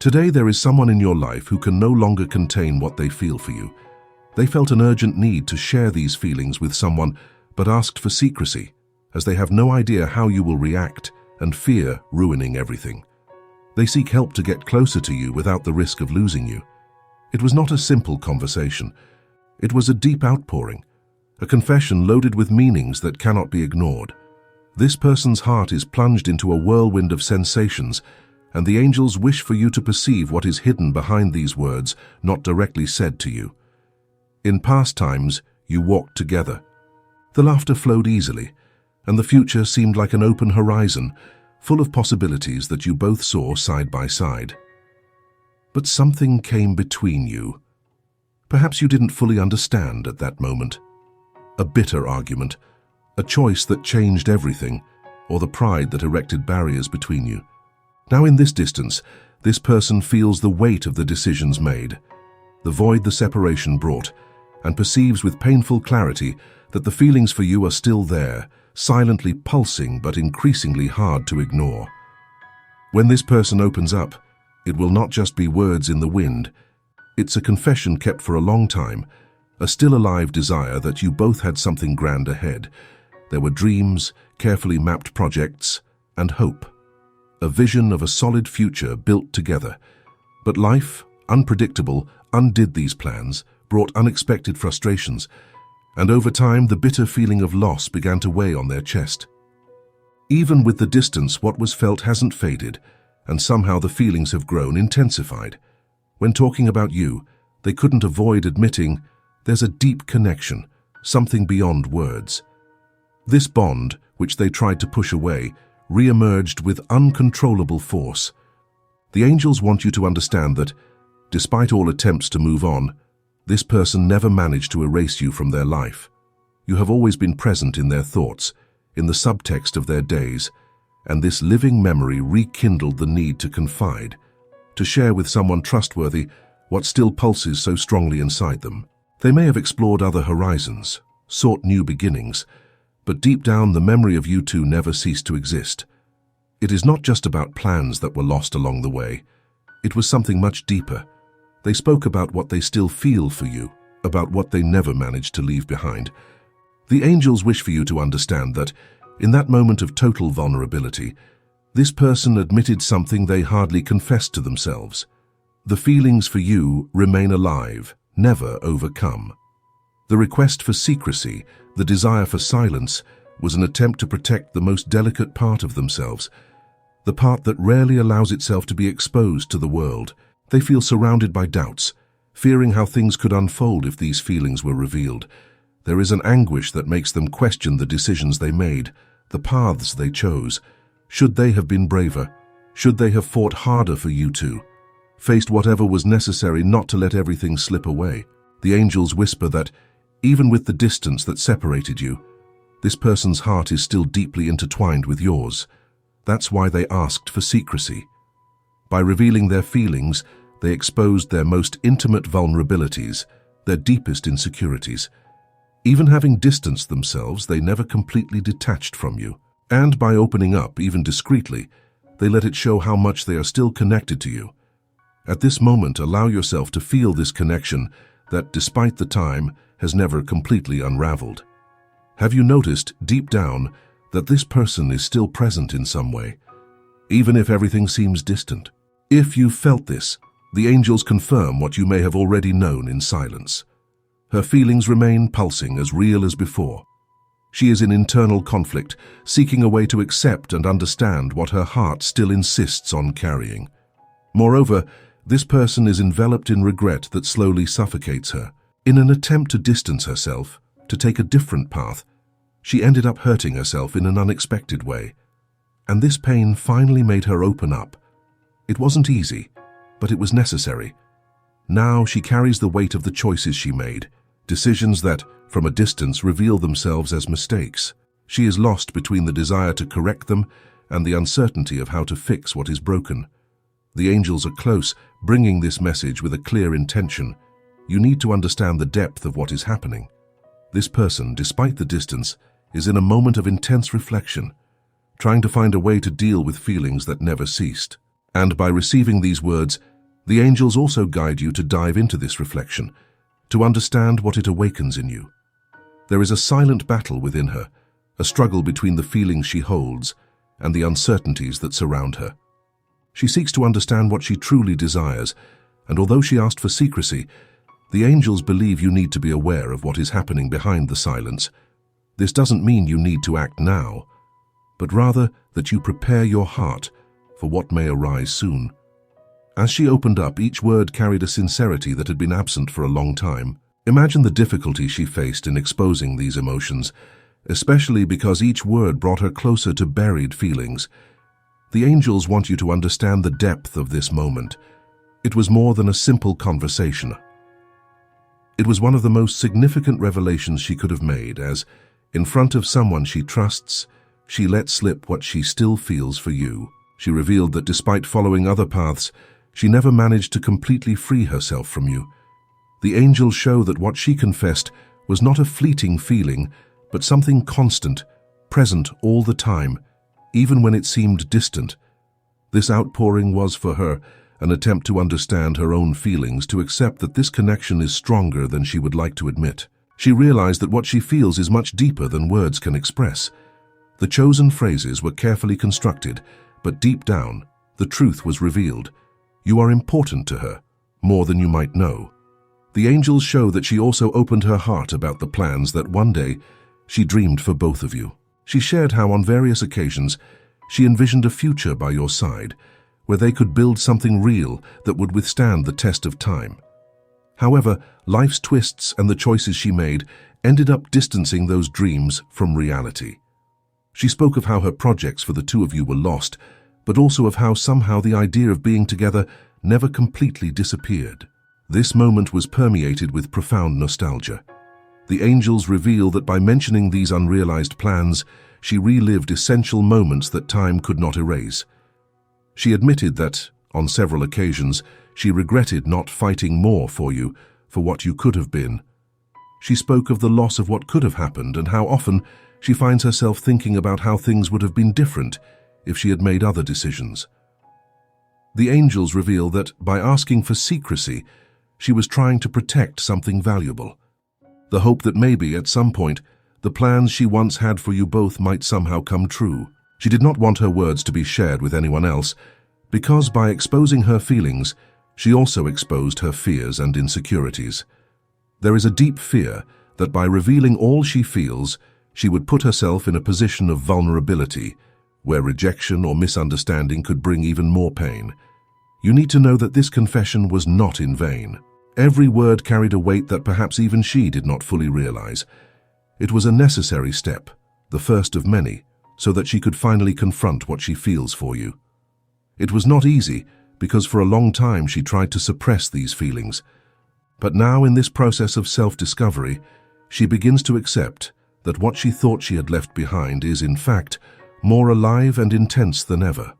Today there is someone in your life who can no longer contain what they feel for you. They felt an urgent need to share these feelings with someone, but asked for secrecy, as they have no idea how you will react and fear ruining everything. They seek help to get closer to you without the risk of losing you. It was not a simple conversation. It was a deep outpouring, a confession loaded with meanings that cannot be ignored. This person's heart is plunged into a whirlwind of sensations, and the angels wish for you to perceive what is hidden behind these words, not directly said to you. In past times, you walked together. The laughter flowed easily, and the future seemed like an open horizon, full of possibilities that you both saw side by side. But something came between you. Perhaps you didn't fully understand at that moment. A bitter argument, a choice that changed everything, or the pride that erected barriers between you. Now in this distance, this person feels the weight of the decisions made, the void the separation brought, and perceives with painful clarity that the feelings for you are still there, silently pulsing but increasingly hard to ignore. When this person opens up, it will not just be words in the wind. It's a confession kept for a long time, a still alive desire that you both had something grand ahead. There were dreams, carefully mapped projects, and hope. A vision of a solid future built together. But life, unpredictable, undid these plans, brought unexpected frustrations, and over time the bitter feeling of loss began to weigh on their chest. Even with the distance, what was felt hasn't faded, and somehow the feelings have grown, intensified. When talking about you, they couldn't avoid admitting there's a deep connection, something beyond words. This bond, which they tried to push away, re-emerged with uncontrollable force. The angels want you to understand that, despite all attempts to move on, this person never managed to erase you from their life. You have always been present in their thoughts, in the subtext of their days, and this living memory rekindled the need to confide, to share with someone trustworthy what still pulses so strongly inside them. They may have explored other horizons, sought new beginnings, but deep down the memory of you two never ceased to exist. It is not just about plans that were lost along the way. It was something much deeper. They spoke about what they still feel for you, about what they never managed to leave behind. The angels wish for you to understand that, in that moment of total vulnerability, this person admitted something they hardly confessed to themselves. The feelings for you remain alive, never overcome. The request for secrecy, the desire for silence, was an attempt to protect the most delicate part of themselves, the part that rarely allows itself to be exposed to the world. They feel surrounded by doubts, fearing how things could unfold if these feelings were revealed. There is an anguish that makes them question the decisions they made, the paths they chose. Should they have been braver? Should they have fought harder for you two? Faced whatever was necessary not to let everything slip away? The angels whisper that, even with the distance that separated you, this person's heart is still deeply intertwined with yours. That's why they asked for secrecy. By revealing their feelings, they exposed their most intimate vulnerabilities, their deepest insecurities. Even having distanced themselves, they never completely detached from you. And by opening up, even discreetly, they let it show how much they are still connected to you. At this moment, allow yourself to feel this connection that, despite the time, has never completely unraveled. Have you noticed, deep down, that this person is still present in some way, even if everything seems distant? If you felt this, the angels confirm what you may have already known in silence. Her feelings remain pulsing, as real as before. She is in internal conflict, seeking a way to accept and understand what her heart still insists on carrying. Moreover, this person is enveloped in regret that slowly suffocates her. In an attempt to distance herself, to take a different path, she ended up hurting herself in an unexpected way. And this pain finally made her open up. It wasn't easy, but it was necessary. Now she carries the weight of the choices she made, decisions that, from a distance, reveal themselves as mistakes. She is lost between the desire to correct them and the uncertainty of how to fix what is broken. The angels are close, bringing this message with a clear intention. You need to understand the depth of what is happening. This person, despite the distance, is in a moment of intense reflection, trying to find a way to deal with feelings that never ceased. And by receiving these words, The angels also guide you to dive into this reflection, to understand what it awakens in you. There is a silent battle within her, a struggle between the feelings she holds and the uncertainties that surround her. She seeks to understand what she truly desires, and although she asked for secrecy, the angels believe you need to be aware of what is happening behind the silence. This doesn't mean you need to act now, but rather that you prepare your heart for what may arise soon. As she opened up, each word carried a sincerity that had been absent for a long time. Imagine the difficulty she faced in exposing these emotions, especially because each word brought her closer to buried feelings. The angels want you to understand the depth of this moment. It was more than a simple conversation. It was one of the most significant revelations she could have made, as, in front of someone she trusts, she let slip what she still feels for you. She revealed that despite following other paths, she never managed to completely free herself from you. The angels show that what she confessed was not a fleeting feeling, but something constant, present all the time, even when it seemed distant. This outpouring was, for her, an attempt to understand her own feelings, to accept that this connection is stronger than she would like to admit. She realized that what she feels is much deeper than words can express. The chosen phrases were carefully constructed, but deep down, the truth was revealed. You are important to her, more than you might know. The angels show that she also opened her heart about the plans that one day she dreamed for both of you. She shared how on various occasions she envisioned a future by your side, where they could build something real that would withstand the test of time. However, life's twists and the choices she made ended up distancing those dreams from reality. She spoke of how her projects for the two of you were lost, but also of how somehow the idea of being together never completely disappeared. This moment was permeated with profound nostalgia. The angels reveal that by mentioning these unrealized plans, she relived essential moments that time could not erase. She admitted that, on several occasions, she regretted not fighting more for you, for what you could have been. She spoke of the loss of what could have happened and how often she finds herself thinking about how things would have been different if she had made other decisions. The angels reveal that, by asking for secrecy, she was trying to protect something valuable. The hope that maybe, at some point, the plans she once had for you both might somehow come true. She did not want her words to be shared with anyone else, because by exposing her feelings, she also exposed her fears and insecurities. There is a deep fear that by revealing all she feels, she would put herself in a position of vulnerability, where rejection or misunderstanding could bring even more pain. You need to know that this confession was not in vain. Every word carried a weight that perhaps even she did not fully realize. It was a necessary step, the first of many, so that she could finally confront what she feels for you. It was not easy, because for a long time she tried to suppress these feelings. But now, in this process of self-discovery, she begins to accept that what she thought she had left behind is, in fact, more alive and intense than ever.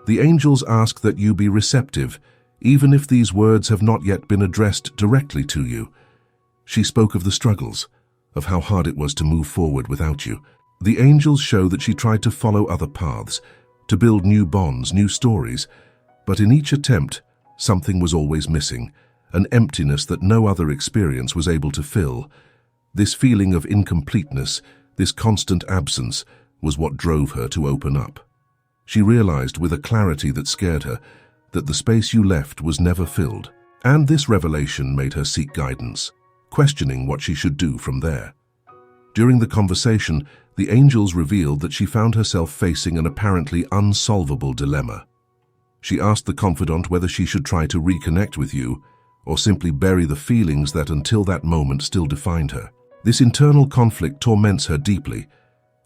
The angels ask that you be receptive, even if these words have not yet been addressed directly to you. She spoke of the struggles, of how hard it was to move forward without you. The angels show that she tried to follow other paths, to build new bonds, new stories, but in each attempt, something was always missing, an emptiness that no other experience was able to fill. This feeling of incompleteness, this constant absence, was what drove her to open up. She realized with a clarity that scared her that the space you left was never filled, and this revelation made her seek guidance, questioning what she should do from there. During the conversation, the angels revealed that she found herself facing an apparently unsolvable dilemma. She asked the confidant whether she should try to reconnect with you or simply bury the feelings that until that moment still defined her. This internal conflict torments her deeply,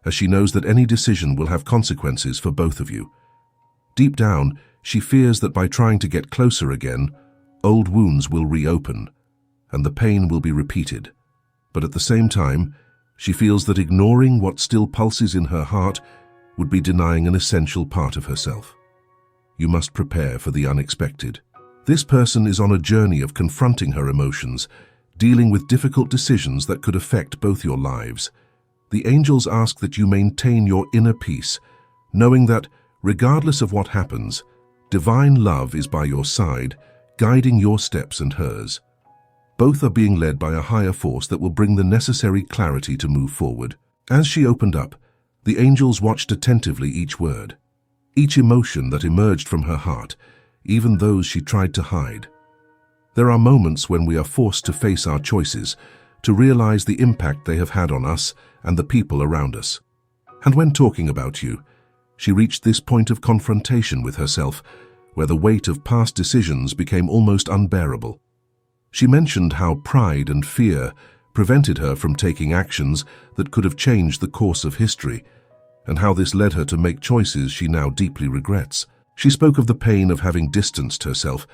as she knows that any decision will have consequences for both of you. Deep down, she fears that by trying to get closer again, old wounds will reopen, and the pain will be repeated. But at the same time, she feels that ignoring what still pulses in her heart would be denying an essential part of herself. You must prepare for the unexpected. This person is on a journey of confronting her emotions, dealing with difficult decisions that could affect both your lives. The angels ask that you maintain your inner peace, knowing that, regardless of what happens, Divine love is by your side, guiding your steps and hers. Both are being led by a higher force that will bring the necessary clarity to move forward. As she opened up, the angels watched attentively each word, each emotion that emerged from her heart, even those she tried to hide. There are moments when we are forced to face our choices, to realize the impact they have had on us and the people around us. And when talking about you, she reached this point of confrontation with herself, where the weight of past decisions became almost unbearable. She mentioned how pride and fear prevented her from taking actions that could have changed the course of history, and how this led her to make choices she now deeply regrets. She spoke of the pain of having distanced herself,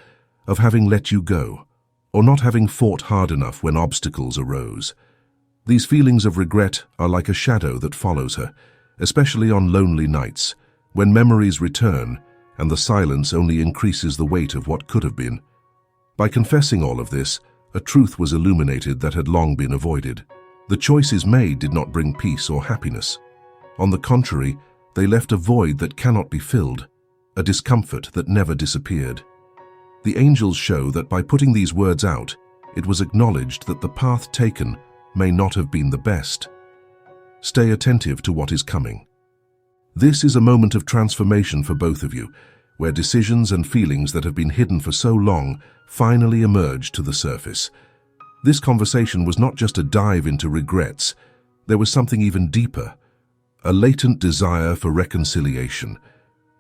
of having let you go, or not having fought hard enough when obstacles arose. These feelings of regret are like a shadow that follows her, especially on lonely nights, when memories return and the silence only increases the weight of what could have been. By confessing all of this, a truth was illuminated that had long been avoided. The choices made did not bring peace or happiness. On the contrary, they left a void that cannot be filled, a discomfort that never disappeared. The angels show that by putting these words out, it was acknowledged that the path taken may not have been the best. Stay attentive to what is coming. This is a moment of transformation for both of you, where decisions and feelings that have been hidden for so long finally emerge to the surface. This conversation was not just a dive into regrets. There was something even deeper, a latent desire for reconciliation,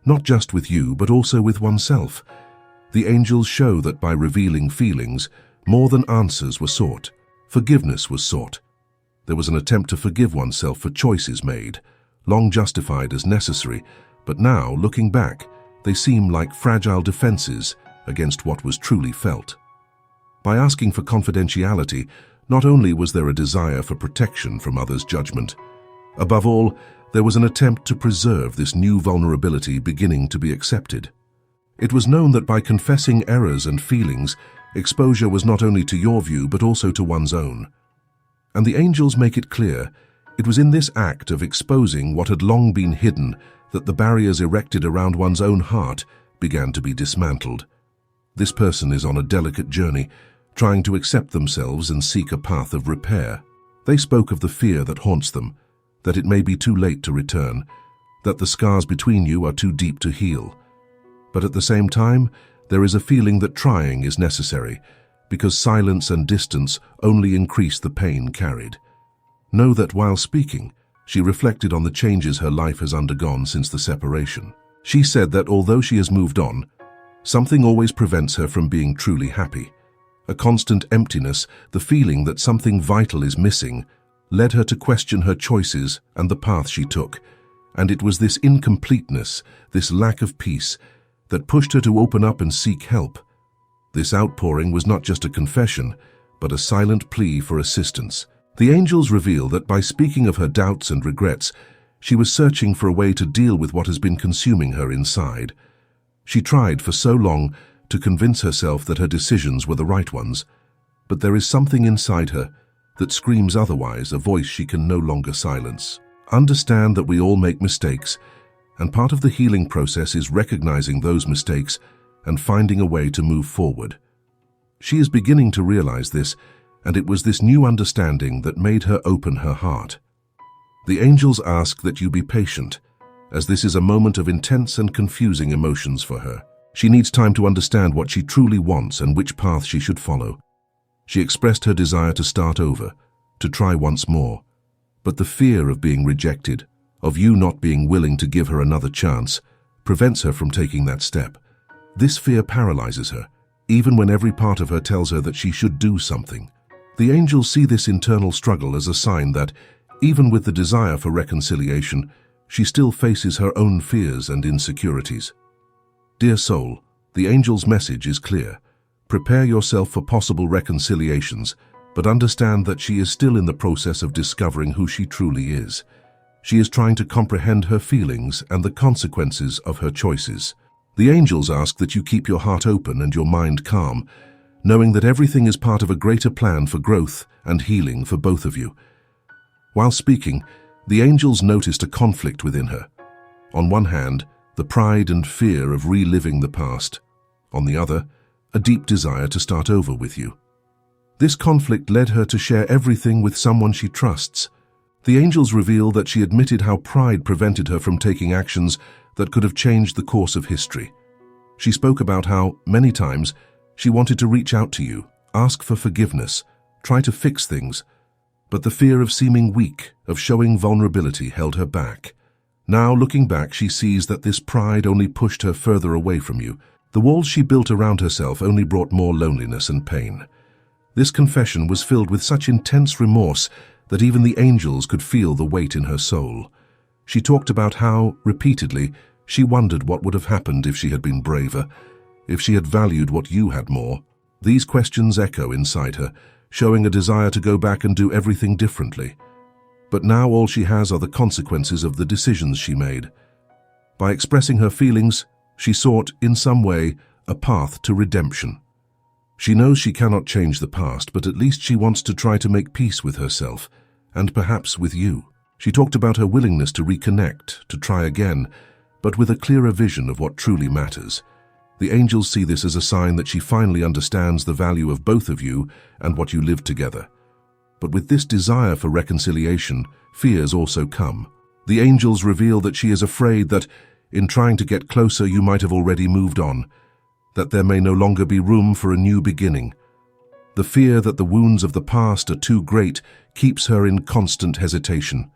not just with you, but also with oneself. The angels show that by revealing feelings, more than answers were sought. Forgiveness was sought. There was an attempt to forgive oneself for choices made, long justified as necessary, but now, looking back, they seem like fragile defenses against what was truly felt. By asking for confidentiality, not only was there a desire for protection from others' judgment, above all, there was an attempt to preserve this new vulnerability beginning to be accepted. It was known that by confessing errors and feelings, exposure was not only to your view but also to one's own. And the angels make it clear, it was in this act of exposing what had long been hidden that the barriers erected around one's own heart began to be dismantled. This person is on a delicate journey, trying to accept themselves and seek a path of repair. They spoke of the fear that haunts them, that it may be too late to return, that the scars between you are too deep to heal. But at the same time, there is a feeling that trying is necessary, because silence and distance only increase the pain carried. Know that while speaking, she reflected on the changes her life has undergone since the separation. She said that although she has moved on, something always prevents her from being truly happy. A constant emptiness, the feeling that something vital is missing, led her to question her choices and the path she took. And it was this incompleteness, this lack of peace, that pushed her to open up and seek help. This outpouring was not just a confession, but a silent plea for assistance. The angels reveal that by speaking of her doubts and regrets, she was searching for a way to deal with what has been consuming her inside. She tried for so long to convince herself that her decisions were the right ones, but there is something inside her that screams otherwise, a voice she can no longer silence. Understand that we all make mistakes, and part of the healing process is recognizing those mistakes and finding a way to move forward. She is beginning to realize this, and it was this new understanding that made her open her heart. The angels ask that you be patient, as this is a moment of intense and confusing emotions for her. She needs time to understand what she truly wants and which path she should follow. She expressed her desire to start over, to try once more, but the fear of being rejected, of you not being willing to give her another chance, prevents her from taking that step. This fear paralyzes her, even when every part of her tells her that she should do something. The angels see this internal struggle as a sign that, even with the desire for reconciliation, she still faces her own fears and insecurities. Dear soul, the angel's message is clear. Prepare yourself for possible reconciliations, but understand that she is still in the process of discovering who she truly is. She is trying to comprehend her feelings and the consequences of her choices. The angels ask that you keep your heart open and your mind calm, knowing that everything is part of a greater plan for growth and healing for both of you. While speaking, the angels noticed a conflict within her. On one hand, the pride and fear of reliving the past. On the other, a deep desire to start over with you. This conflict led her to share everything with someone she trusts. The angels reveal that she admitted how pride prevented her from taking actions that could have changed the course of history. She spoke about how, many times, she wanted to reach out to you, ask for forgiveness, try to fix things, but the fear of seeming weak, of showing vulnerability, held her back. Now, looking back, she sees that this pride only pushed her further away from you. The walls she built around herself only brought more loneliness and pain. This confession was filled with such intense remorse that even the angels could feel the weight in her soul. She talked about how, repeatedly, she wondered what would have happened if she had been braver, if she had valued what you had more. These questions echo inside her, showing a desire to go back and do everything differently. But now all she has are the consequences of the decisions she made. By expressing her feelings, she sought, in some way, a path to redemption. She knows she cannot change the past, but at least she wants to try to make peace with herself, and perhaps with you. She talked about her willingness to reconnect, to try again, but with a clearer vision of what truly matters. The angels see this as a sign that she finally understands the value of both of you and what you lived together. But with this desire for reconciliation, fears also come. The angels reveal that she is afraid that, in trying to get closer, you might have already moved on, that there may no longer be room for a new beginning. The fear that the wounds of the past are too great keeps her in constant hesitation.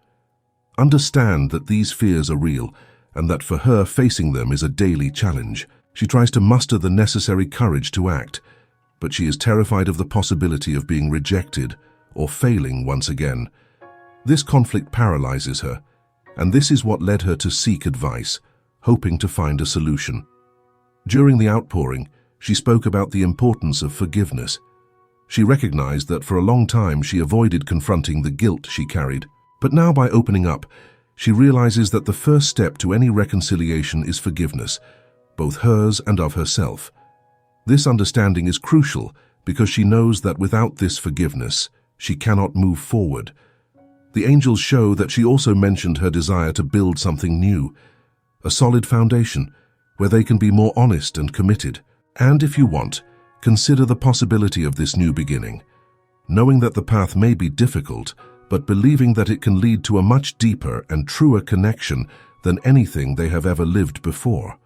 Understand that these fears are real, and that for her facing them is a daily challenge. She tries to muster the necessary courage to act, but she is terrified of the possibility of being rejected or failing once again. This conflict paralyzes her, and this is what led her to seek advice, hoping to find a solution. During the outpouring, she spoke about the importance of forgiveness. She recognized that for a long time she avoided confronting the guilt she carried, but now by opening up, she realizes that the first step to any reconciliation is forgiveness, both hers and of herself. This understanding is crucial because she knows that without this forgiveness, she cannot move forward. The angels show that she also mentioned her desire to build something new, a solid foundation where they can be more honest and committed. And if you want, consider the possibility of this new beginning, knowing that the path may be difficult, but believing that it can lead to a much deeper and truer connection than anything they have ever lived before.